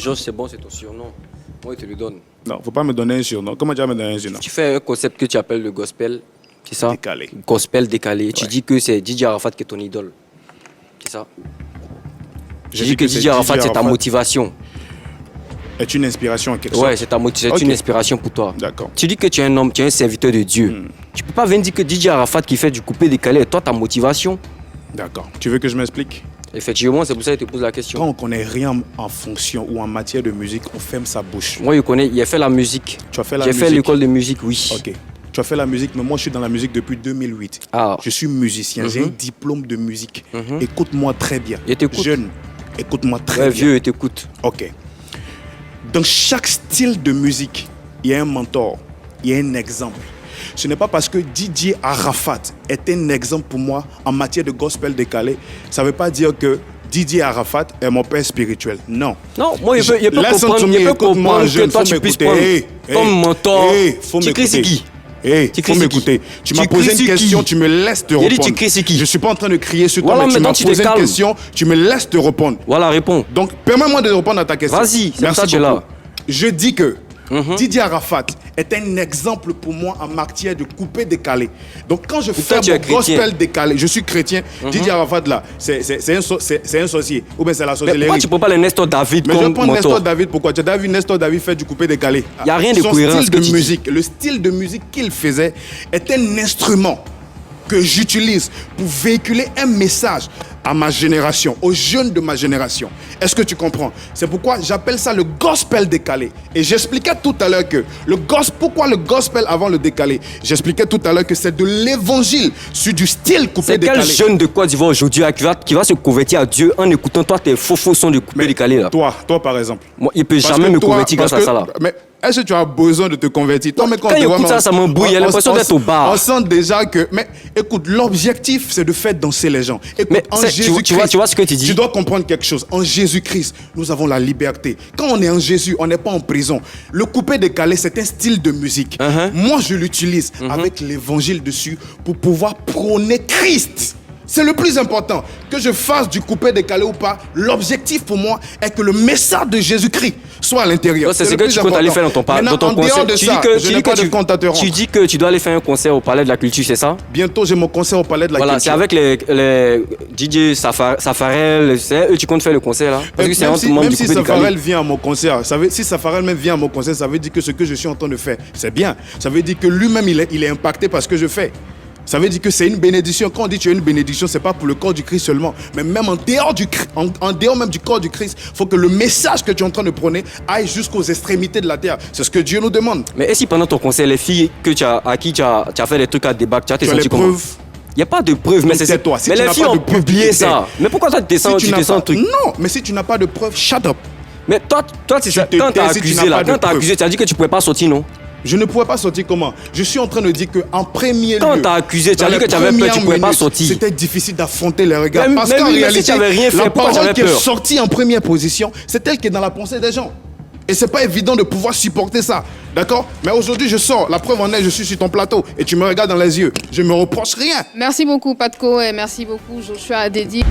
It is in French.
Georges, c'est bon, c'est ton surnom. Moi, il te le donne. Non, faut pas me donner un surnom. Comment tu vas me donner un surnom? Tu fais un concept que tu appelles le gospel, c'est ça? Décalé. Gospel décalé. Ouais. Tu dis que c'est Didier Arafat qui est ton idole. C'est ça? Je Tu dis que Didier Arafat, c'est ta motivation. Est une inspiration en quelque sorte. Ouais, c'est une inspiration pour toi. D'accord. Tu dis que tu es un homme, tu es un serviteur de Dieu. Tu peux pas venir dire que Didier Arafat qui fait du coupé décalé est toi ta motivation. D'accord. Tu veux que je m'explique? Effectivement, c'est pour ça que je te pose la question. Quand on connaît rien en fonction ou en matière de musique, on ferme sa bouche. Moi, je connais, il a fait la musique. Tu as fait la J'ai musique. fait l'école de musique, oui. Ok. Tu as fait la musique, mais moi je suis dans la musique depuis 2008. Ah. Je suis musicien, j'ai un diplôme de musique. Écoute-moi très bien. Je t'écoute. Jeune, écoute-moi très Ouais, bien. vieux, je t'écoute. Ok. Dans chaque style de musique, il y a un mentor, il y a un exemple. Ce n'est pas parce que Didier Arafat est un exemple pour moi en matière de gospel décalé, ça ne veut pas dire que Didier Arafat est mon père spirituel. Non. Non, moi, je peux Listen comprendre, to me, je peux écoute-moi, comprendre jeune, que toi, faut tu puisses m'écouter. prendre Hey, comme mentor. faut Tu cries, c'est m'écouter. qui? Il faut m'écouter. Tu m'as posé une question, tu me laisses te répondre. tu cries, c'est qui? Je ne suis pas en train de crier sur toi, Voilà, mais tu m'as maintenant, tu te posé une calmes. question, tu me laisses te répondre. Voilà, réponds. Donc, permets-moi de répondre à ta question. Vas-y, c'est pour ça que tu es beaucoup. là. Je dis que Didier Arafat est un exemple pour moi en matière de coupé décalé. Donc, quand je fais tu es mon chrétien. gospel décalé, je suis chrétien. Didier Arafat, là, c'est un sorcier. Ou bien c'est la Mais sorcellerie. pourquoi tu ne prends pas le Nestor David Mais je comme prends Nestor mentor? David, pourquoi? Tu as déjà vu Nestor David faire du coupé décalé? Il y a rien de Son cohérent, ce style que de tu dis. musique, le style de musique qu'il faisait est un instrument que j'utilise pour véhiculer un message à ma génération, aux jeunes de ma génération. Est-ce que tu comprends? C'est pourquoi j'appelle ça le gospel décalé. Et j'expliquais tout à l'heure que pourquoi le gospel avant le décalé? J'expliquais tout à l'heure que c'est de l'évangile sur du style coupé C'est décalé. quel jeune de Côte d'Ivoire aujourd'hui qui va se convertir à Dieu en écoutant toi tes faux sons de coupé décalé là? Toi par exemple. Moi, il ne peut Parce jamais que me toi- convertir grâce parce à ça là. Mais est-ce que tu as besoin de te convertir? Toi, mais Quand il écoute ça, ça m'embrouille, il a l'impression d'être au bar. On sent déjà que... Mais écoute, l'objectif, c'est de faire danser les gens. Écoute, Mais en c'est- tu vois ce que tu dis? Tu dois comprendre quelque chose. En Jésus-Christ, nous avons la liberté. Quand on est en Jésus, on n'est pas en prison. Le coupé décalé, c'est un style de musique. Moi, je l'utilise avec l'évangile dessus pour pouvoir prôner Christ. C'est le plus important. Que je fasse du coupé décalé ou pas, l'objectif pour moi est que le message de Jésus-Christ soit à l'intérieur. Donc, c'est ce le que plus tu comptes aller faire important. dans ton Maintenant, en dehors concert. de Tu ça, dis que je n'ai pas de compte à te rendre. tu dis que tu dois aller faire un concert au Palais de la Culture, c'est ça? Bientôt, j'ai mon concert au Palais de la Voilà, c'est Culture. avec les DJ Safarel, c'est eux tu comptes faire le concert là? Parce que c'est un tout le monde Même du si coupé Safarel décalé. vient à mon concert, si Safarel même vient à mon concert, ça veut dire que ce que je suis en train de faire, c'est bien. Ça veut dire que lui-même, il est impacté par ce que je fais. Ça veut dire que c'est une bénédiction. Quand on dit que tu as une bénédiction, c'est pas pour le corps du Christ seulement, mais même en dehors même du corps du Christ, il faut que le message que tu es en train de prôner aille jusqu'aux extrémités de la terre. C'est ce que Dieu nous demande. Mais est-ce que pendant ton concert, les filles à qui tu as fait des trucs à débattre, tu as Tu as senti les comment? preuves. Il n'y a pas de preuves, mais Donc, c'est tais-toi. Si mais tu les n'as filles pas ont de preuves, publié tu te ça. tais. Mais pourquoi toi tu descends Si tu n'as un pas- truc? Non, mais si tu n'as pas de preuves, shut up. Mais toi c'est ça. te Quand t'as tais si tu accusé n'as là, pas de quand t'as preuves. accusé, tu as dit que tu pouvais pas sortir, non? Je ne pourrais pas sortir comment? Je suis en train de dire qu'en premier lieu... Quand t'as accusé, tu as dans dit les que tu avais peur, premières tu pouvais pas minutes, sortir. C'était difficile d'affronter les regards. Mais- Parce mais qu'en oui, mais si réalité, tu avais rien fait, la pourquoi tu parole avais qui est peur? sortie en première position, c'est elle qui est dans la pensée des gens. Et c'est pas évident de pouvoir supporter ça. D'accord? Mais aujourd'hui, je sors. La preuve en est, je suis sur ton plateau. Et tu me regardes dans les yeux. Je me reproche rien. Merci beaucoup, Patko, et merci beaucoup, Joshua Adedi.